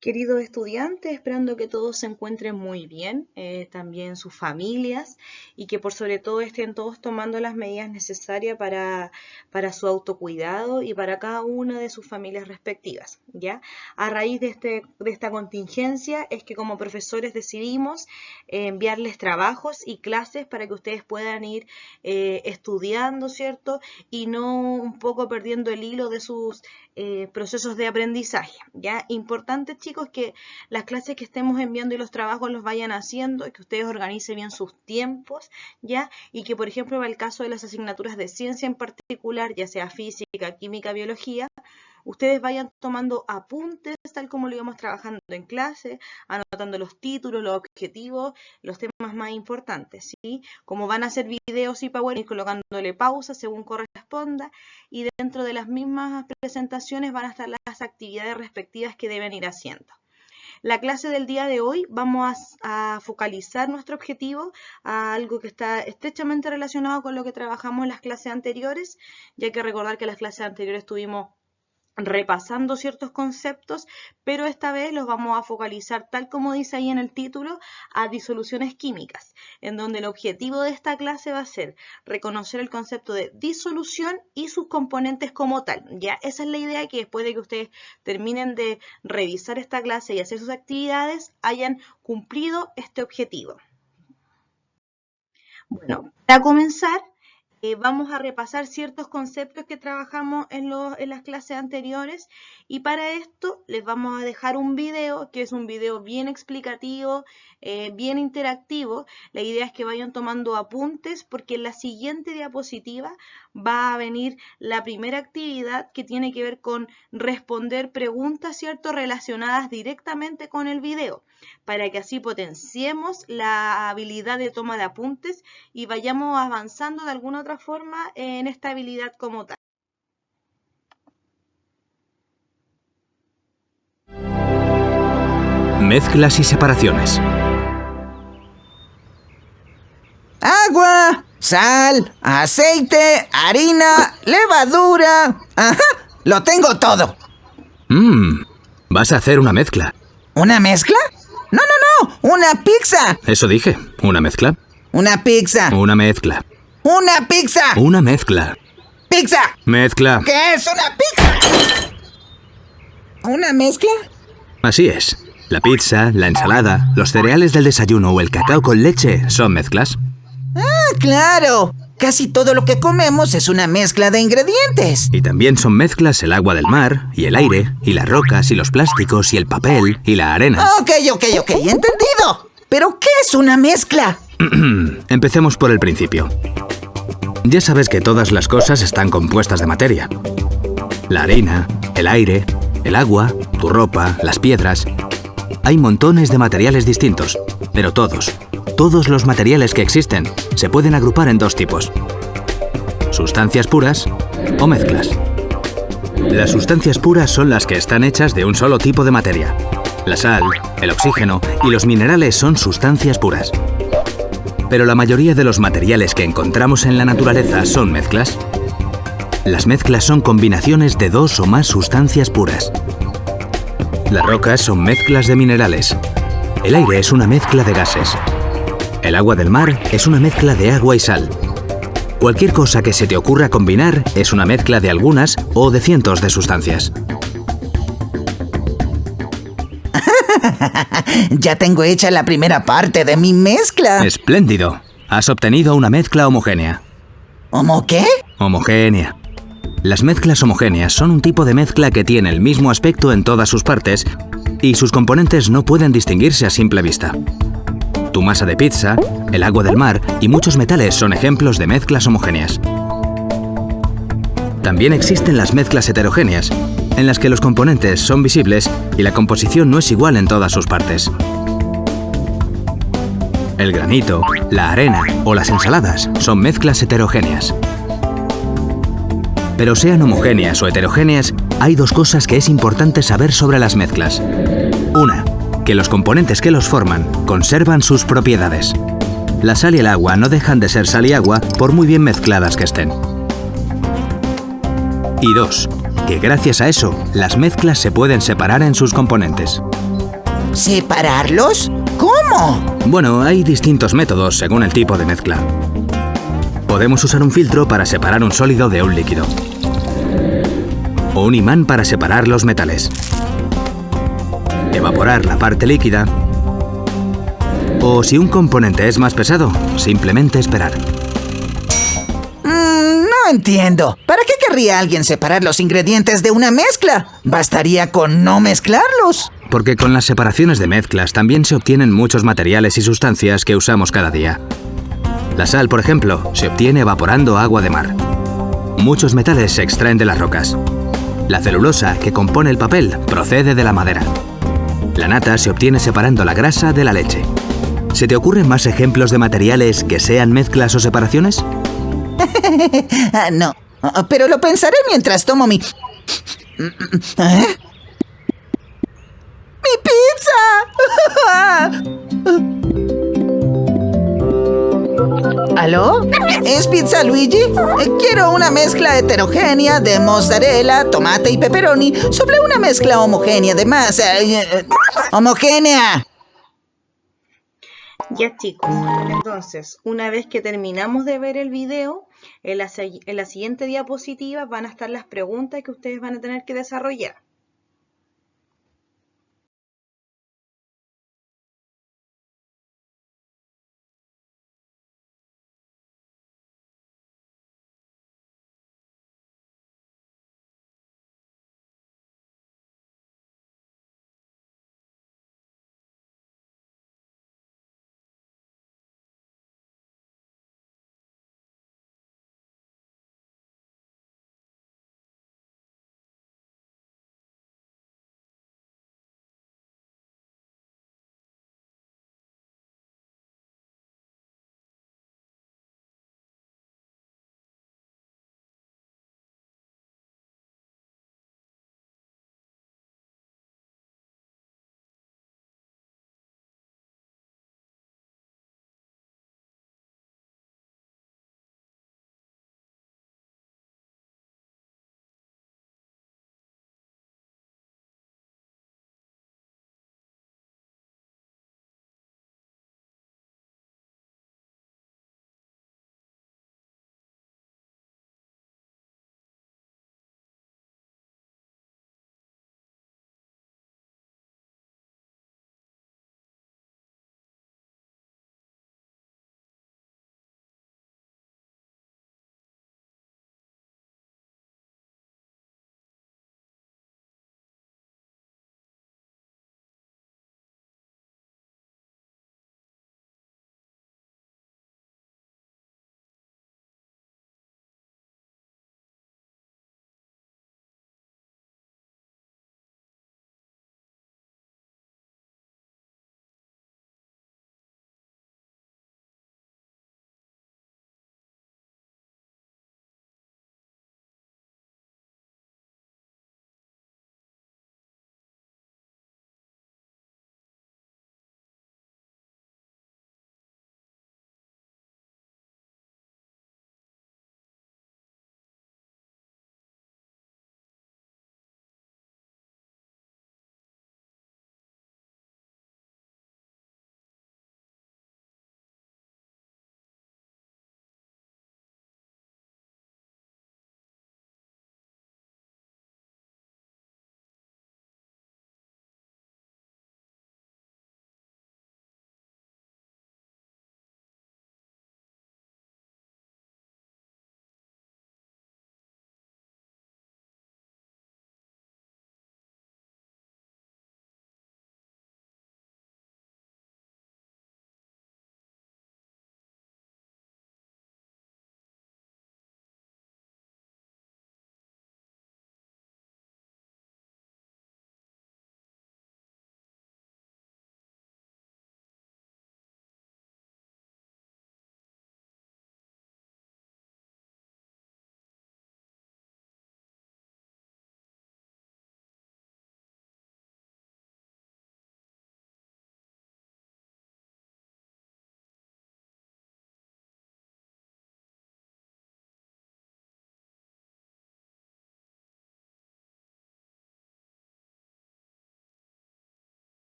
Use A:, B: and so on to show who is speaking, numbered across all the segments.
A: Queridos estudiantes, esperando que todos se encuentren muy bien, también sus familias, y que por sobre todo estén todos tomando las medidas necesarias para su autocuidado y para cada una de sus familias respectivas, ¿ya? A raíz de esta contingencia es que como profesores decidimos enviarles trabajos y clases para que ustedes puedan ir estudiando, ¿cierto? Y no un poco perdiendo el hilo de sus procesos de aprendizaje, ¿ya? Importante, chicos, que las clases que estemos enviando y los trabajos los vayan haciendo, y que ustedes organicen bien sus tiempos, ¿ya? Y que, por ejemplo, en el caso de las asignaturas de ciencia en particular, ya sea física, química, biología, ustedes vayan tomando apuntes tal como lo íbamos trabajando en clase, anotando los títulos, los objetivos, los temas más importantes, ¿sí? Como van a hacer videos y PowerPoint, colocándole pausa según corresponda, y dentro de las mismas presentaciones van a estar las actividades respectivas que deben ir haciendo. La clase del día de hoy vamos a focalizar nuestro objetivo a algo que está estrechamente relacionado con lo que trabajamos en las clases anteriores, ya que recordar que en las clases anteriores estuvimos repasando ciertos conceptos, pero esta vez los vamos a focalizar, tal como dice ahí en el título, a disoluciones químicas, en donde el objetivo de esta clase va a ser reconocer el concepto de disolución y sus componentes como tal. Ya esa es la idea, que después de que ustedes terminen de revisar esta clase y hacer sus actividades, hayan cumplido este objetivo. Bueno, para comenzar, vamos a repasar ciertos conceptos que trabajamos en las clases anteriores, y para esto les vamos a dejar un video que es un video bien explicativo, bien interactivo. La idea es que vayan tomando apuntes, porque en la siguiente diapositiva va a venir la primera actividad, que tiene que ver con responder preguntas, ¿cierto?, relacionadas directamente con el video, para que así potenciemos la habilidad de toma de apuntes y vayamos avanzando de alguna otra forma en esta habilidad como tal.
B: Mezclas y separaciones.
C: Agua, sal, aceite, harina, levadura. ¡Ajá! ¡Lo tengo todo!
B: Vas a hacer una mezcla.
C: ¿Una mezcla? ¡No, no, no! ¡Una pizza!
B: Eso dije. ¿Una mezcla?
C: ¡Una pizza!
B: Una mezcla.
C: ¡Una pizza!
B: Una mezcla.
C: ¡Pizza!
B: Mezcla.
C: ¿Qué es una pizza? ¿Una mezcla?
B: Así es. La pizza, la ensalada, los cereales del desayuno o el cacao con leche son mezclas.
C: ¡Ah, claro! Casi todo lo que comemos es una mezcla de ingredientes.
B: Y también son mezclas el agua del mar, y el aire, y las rocas, y los plásticos, y el papel, y la arena.
C: Ok, entendido. ¿Pero qué es una mezcla?
B: Empecemos por el principio. Ya sabes que todas las cosas están compuestas de materia. La harina, el aire, el agua, tu ropa, las piedras. Hay montones de materiales distintos, pero todos los materiales que existen se pueden agrupar en dos tipos: sustancias puras o mezclas. Las sustancias puras son las que están hechas de un solo tipo de materia. La sal, el oxígeno y los minerales son sustancias puras. Pero la mayoría de los materiales que encontramos en la naturaleza son mezclas. Las mezclas son combinaciones de dos o más sustancias puras. Las rocas son mezclas de minerales. El aire es una mezcla de gases. El agua del mar es una mezcla de agua y sal. Cualquier cosa que se te ocurra combinar es una mezcla de algunas o de cientos de sustancias.
C: Ya tengo hecha la primera parte de mi mezcla.
B: ¡Espléndido! Has obtenido una mezcla homogénea.
C: ¿Cómo qué?
B: Homogénea. Las mezclas homogéneas son un tipo de mezcla que tiene el mismo aspecto en todas sus partes y sus componentes no pueden distinguirse a simple vista. Tu masa de pizza, el agua del mar y muchos metales son ejemplos de mezclas homogéneas. También existen las mezclas heterogéneas, en las que los componentes son visibles y la composición no es igual en todas sus partes. El granito, la arena o las ensaladas son mezclas heterogéneas. Pero sean homogéneas o heterogéneas, hay dos cosas que es importante saber sobre las mezclas. Una, que los componentes que los forman conservan sus propiedades. La sal y el agua no dejan de ser sal y agua por muy bien mezcladas que estén. Y dos, que gracias a eso, las mezclas se pueden separar en sus componentes.
C: ¿Separarlos? ¿Cómo?
B: Bueno, hay distintos métodos según el tipo de mezcla. Podemos usar un filtro para separar un sólido de un líquido. O un imán para separar los metales. Evaporar la parte líquida. O si un componente es más pesado, simplemente esperar.
C: No entiendo. ¿Para qué querría alguien separar los ingredientes de una mezcla? Bastaría con no mezclarlos.
B: Porque con las separaciones de mezclas también se obtienen muchos materiales y sustancias que usamos cada día. La sal, por ejemplo, se obtiene evaporando agua de mar. Muchos metales se extraen de las rocas. La celulosa, que compone el papel, procede de la madera. La nata se obtiene separando la grasa de la leche. ¿Se te ocurren más ejemplos de materiales que sean mezclas o separaciones?
C: No, pero lo pensaré mientras tomo mi... ¿Eh? ¡Mi pizza! ¿Aló? ¿Es Pizza Luigi? Quiero una mezcla heterogénea de mozzarella, tomate y pepperoni sobre una mezcla homogénea de masa. ¡Homogénea!
A: Ya chicos, entonces, una vez que terminamos de ver el video, en la siguiente diapositiva van a estar las preguntas que ustedes van a tener que desarrollar.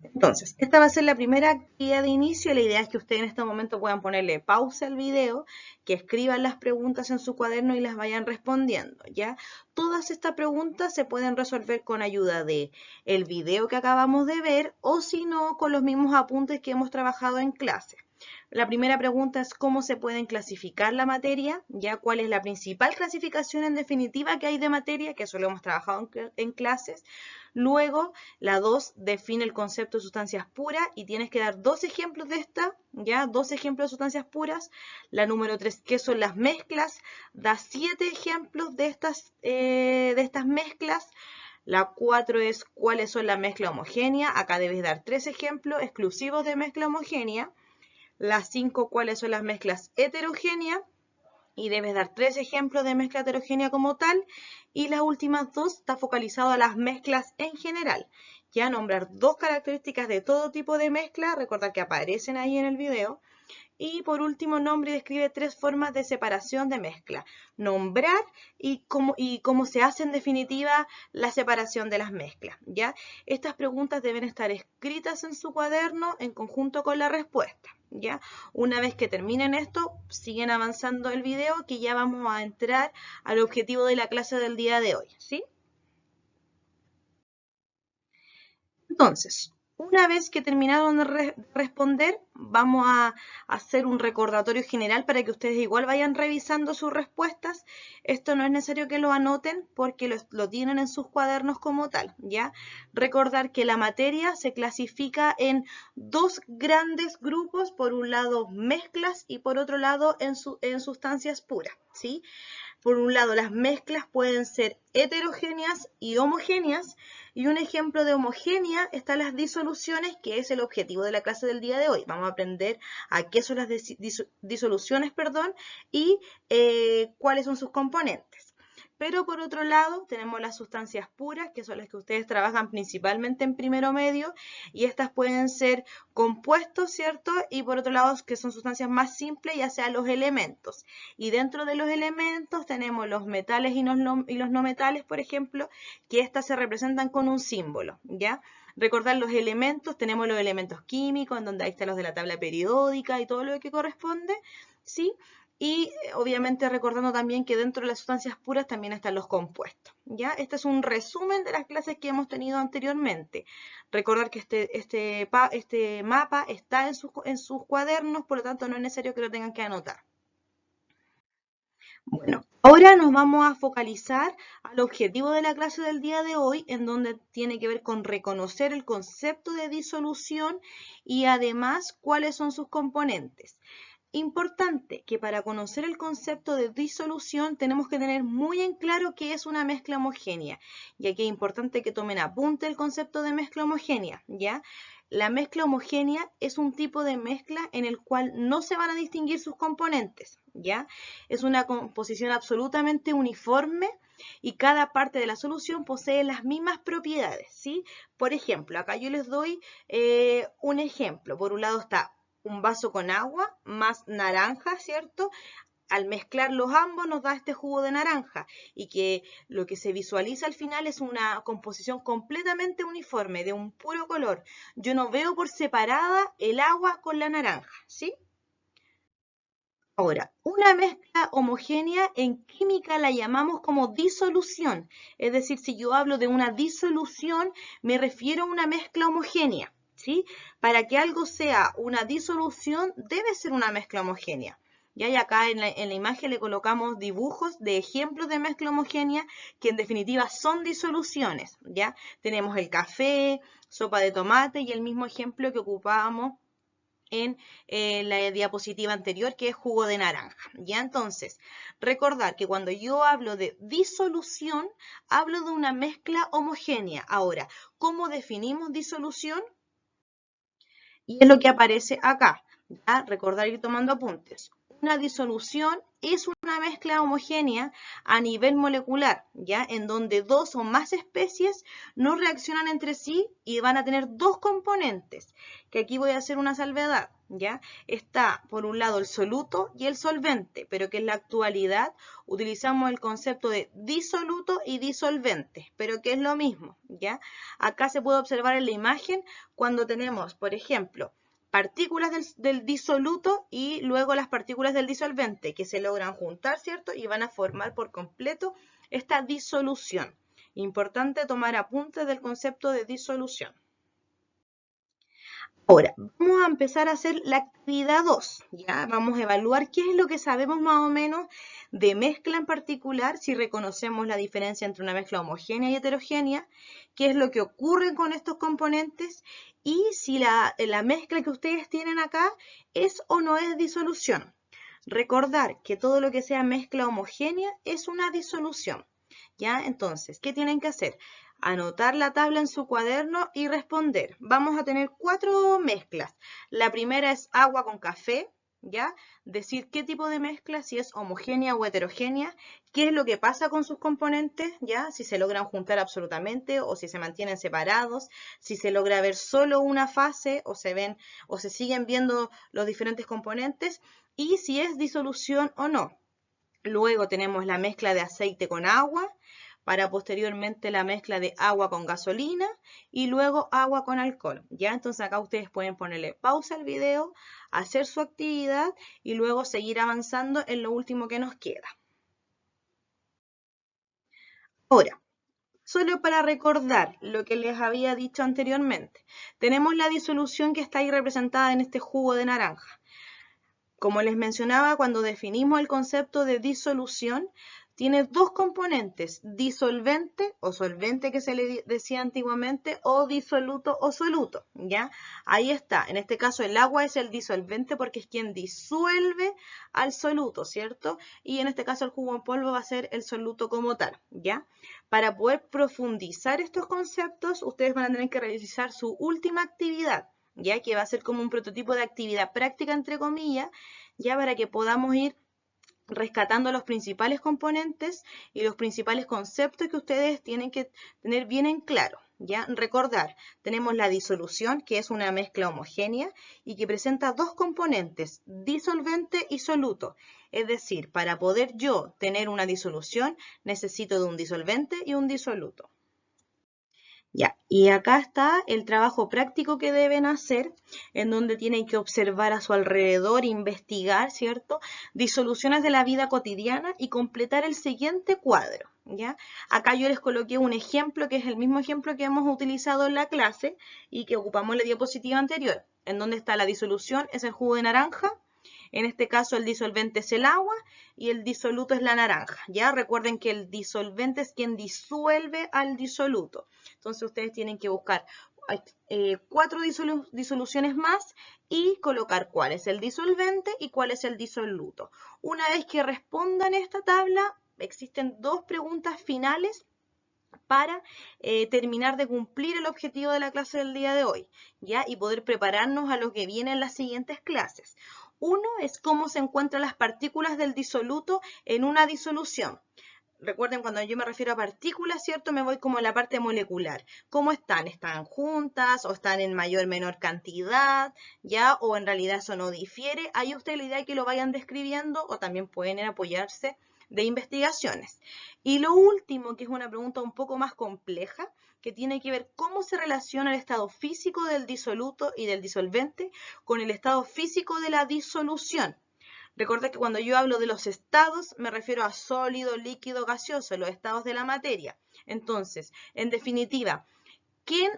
A: Entonces, esta va a ser la primera actividad de inicio y la idea es que ustedes en este momento puedan ponerle pausa al video, que escriban las preguntas en su cuaderno y las vayan respondiendo, ¿ya? Todas estas preguntas se pueden resolver con ayuda de el video que acabamos de ver o si no, con los mismos apuntes que hemos trabajado en clase. La primera pregunta es cómo se pueden clasificar la materia, ya cuál es la principal clasificación en definitiva que hay de materia, que eso lo hemos trabajado en clases. Luego, la 2 define el concepto de sustancias puras y tienes que dar 2 ejemplos de esta, ya, 2 ejemplos de sustancias puras. La número 3, ¿qué son las mezclas? Da 7 ejemplos de estas mezclas. La 4 es cuáles son las mezclas homogéneas. Acá debes dar 3 ejemplos exclusivos de mezcla homogénea. La 5, cuáles son las mezclas heterogéneas. Y debes dar 3 ejemplos de mezcla heterogénea como tal. Y las últimas 2 está focalizado a las mezclas en general. Ya nombrar 2 características de todo tipo de mezcla, recordar que aparecen ahí en el video. Y por último, nombre y describe 3 formas de separación de mezcla. Nombrar y cómo se hace en definitiva la separación de las mezclas, ¿ya? Estas preguntas deben estar escritas en su cuaderno en conjunto con la respuesta, ¿ya? Una vez que terminen esto, siguen avanzando el video que ya vamos a entrar al objetivo de la clase del día de hoy, ¿sí? Entonces, una vez que terminaron de responder, vamos a hacer un recordatorio general para que ustedes igual vayan revisando sus respuestas. Esto no es necesario que lo anoten porque lo tienen en sus cuadernos como tal, ¿ya? Recordar que la materia se clasifica en 2 grandes grupos, por un lado mezclas y por otro lado en sustancias puras, ¿sí? Por un lado, las mezclas pueden ser heterogéneas y homogéneas, y un ejemplo de homogénea están las disoluciones, que es el objetivo de la clase del día de hoy. Vamos a aprender a qué son las disoluciones, y cuáles son sus componentes. Pero por otro lado tenemos las sustancias puras, que son las que ustedes trabajan principalmente en primero medio, y estas pueden ser compuestos, ¿cierto? Y por otro lado que son sustancias más simples, ya sean los elementos. Y dentro de los elementos tenemos los metales y los no metales, por ejemplo, que estas se representan con un símbolo, ¿ya? Recordar los elementos, tenemos los elementos químicos, en donde ahí están los de la tabla periódica y todo lo que corresponde, ¿sí? Y obviamente recordando también que dentro de las sustancias puras también están los compuestos, ¿ya? Este es un resumen de las clases que hemos tenido anteriormente. Recordar que este mapa está en sus cuadernos, por lo tanto no es necesario que lo tengan que anotar. Bueno, ahora nos vamos a focalizar al objetivo de la clase del día de hoy, en donde tiene que ver con reconocer el concepto de disolución y además cuáles son sus componentes. Importante que para conocer el concepto de disolución tenemos que tener muy en claro qué es una mezcla homogénea. Y aquí es importante que tomen apunte el concepto de mezcla homogénea, ¿ya? La mezcla homogénea es un tipo de mezcla en el cual no se van a distinguir sus componentes, ¿ya? Es una composición absolutamente uniforme y cada parte de la solución posee las mismas propiedades, ¿sí? Por ejemplo, acá yo les doy un ejemplo. Por un lado está un vaso con agua más naranja, ¿cierto? Al mezclarlos ambos nos da este jugo de naranja y que lo que se visualiza al final es una composición completamente uniforme, de un puro color. Yo no veo por separada el agua con la naranja, ¿sí? Ahora, una mezcla homogénea en química la llamamos como disolución. Es decir, si yo hablo de una disolución, me refiero a una mezcla homogénea, ¿sí? Para que algo sea una disolución, debe ser una mezcla homogénea. Y acá en la imagen le colocamos dibujos de ejemplos de mezcla homogénea que en definitiva son disoluciones, ¿ya? Tenemos el café, sopa de tomate y el mismo ejemplo que ocupábamos en la diapositiva anterior, que es jugo de naranja. Ya, entonces, recordar que cuando yo hablo de disolución, hablo de una mezcla homogénea. Ahora, ¿cómo definimos disolución? Y es lo que aparece acá. ¿Ya? Recordar ir tomando apuntes. Una disolución es una mezcla homogénea a nivel molecular, ¿ya? En donde dos o más especies no reaccionan entre sí y van a tener dos componentes, que aquí voy a hacer una salvedad, ¿ya? Está por un lado el soluto y el solvente, pero que en la actualidad utilizamos el concepto de disoluto y disolvente, pero que es lo mismo, ¿ya? Acá se puede observar en la imagen cuando tenemos, por ejemplo, partículas del disoluto y luego las partículas del disolvente que se logran juntar, ¿cierto? Y van a formar por completo esta disolución. Importante tomar apuntes del concepto de disolución. Ahora, vamos a empezar a hacer la actividad 2, ¿ya? Vamos a evaluar qué es lo que sabemos más o menos de mezcla en particular, si reconocemos la diferencia entre una mezcla homogénea y heterogénea, qué es lo que ocurre con estos componentes y si la mezcla que ustedes tienen acá es o no es disolución. Recordar que todo lo que sea mezcla homogénea es una disolución, ¿ya? Entonces, ¿qué tienen que hacer? Anotar la tabla en su cuaderno y responder. Vamos a tener 4 mezclas. La primera es agua con café, ¿ya? Decir qué tipo de mezcla, si es homogénea o heterogénea, qué es lo que pasa con sus componentes, ¿ya? Si se logran juntar absolutamente o si se mantienen separados, si se logra ver solo una fase o se siguen viendo los diferentes componentes y si es disolución o no. Luego tenemos la mezcla de aceite con agua, para posteriormente la mezcla de agua con gasolina y luego agua con alcohol. Ya, entonces acá ustedes pueden ponerle pausa al video, hacer su actividad y luego seguir avanzando en lo último que nos queda. Ahora, solo para recordar lo que les había dicho anteriormente, tenemos la disolución que está ahí representada en este jugo de naranja. Como les mencionaba, cuando definimos el concepto de disolución, tiene dos componentes, disolvente o solvente que se le decía antiguamente, o disoluto o soluto, ¿ya? Ahí está, en este caso el agua es el disolvente porque es quien disuelve al soluto, ¿cierto? Y en este caso el jugo en polvo va a ser el soluto como tal, ¿ya? Para poder profundizar estos conceptos, ustedes van a tener que realizar su última actividad, ya que va a ser como un prototipo de actividad práctica, entre comillas, ya para que podamos ir rescatando los principales componentes y los principales conceptos que ustedes tienen que tener bien en claro. ¿Ya? Recordar, tenemos la disolución, que es una mezcla homogénea y que presenta dos componentes, disolvente y soluto. Es decir, para poder yo tener una disolución, necesito de un disolvente y un disoluto. Ya, y acá está el trabajo práctico que deben hacer, en donde tienen que observar a su alrededor, investigar, ¿cierto? Disoluciones de la vida cotidiana y completar el siguiente cuadro, ¿ya? Acá yo les coloqué un ejemplo que es el mismo ejemplo que hemos utilizado en la clase y que ocupamos en la diapositiva anterior, en donde está la disolución, es el jugo de naranja. En este caso el disolvente es el agua y el disoluto es la naranja, ¿ya? Recuerden que el disolvente es quien disuelve al disoluto. Entonces ustedes tienen que buscar 4 disoluciones más y colocar cuál es el disolvente y cuál es el disoluto. Una vez que respondan esta tabla, existen 2 preguntas finales para terminar de cumplir el objetivo de la clase del día de hoy, ¿ya? Y poder prepararnos a lo que viene en las siguientes clases. Uno es cómo se encuentran las partículas del disoluto en una disolución. Recuerden, cuando yo me refiero a partículas, ¿cierto? Me voy como a la parte molecular. ¿Cómo están? ¿Están juntas o están en mayor o menor cantidad? ¿Ya? ¿O en realidad eso no difiere? Ahí ustedes la idea es que lo vayan describiendo o también pueden apoyarse de investigaciones. Y lo último, que es una pregunta un poco más compleja, que tiene que ver cómo se relaciona el estado físico del disoluto y del disolvente con el estado físico de la disolución. Recuerda que cuando yo hablo de los estados, me refiero a sólido, líquido, gaseoso, los estados de la materia. Entonces, en definitiva, ¿quién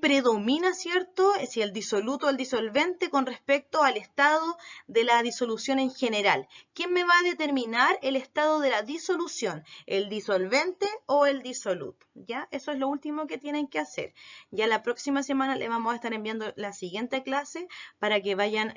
A: predomina, cierto? Si el disoluto o el disolvente con respecto al estado de la disolución en general. ¿Quién me va a determinar el estado de la disolución? ¿El disolvente o el disoluto? ¿Ya? Eso es lo último que tienen que hacer. Ya la próxima semana les vamos a estar enviando la siguiente clase para que vayan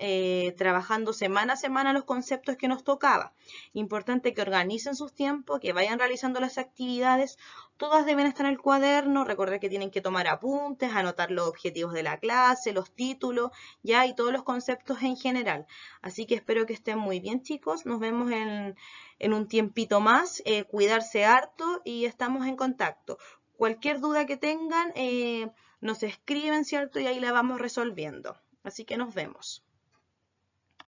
A: trabajando semana a semana los conceptos que nos tocaba. Importante que organicen sus tiempos, que vayan realizando las actividades. Todas deben estar en el cuaderno, recordar que tienen que tomar apuntes, anotar los objetivos de la clase, los títulos, ya, y todos los conceptos en general. Así que espero que estén muy bien, chicos. Nos vemos en un tiempito más. Cuidarse harto y estamos en contacto. Cualquier duda que tengan, nos escriben, ¿cierto? Y ahí la vamos resolviendo. Así que nos vemos.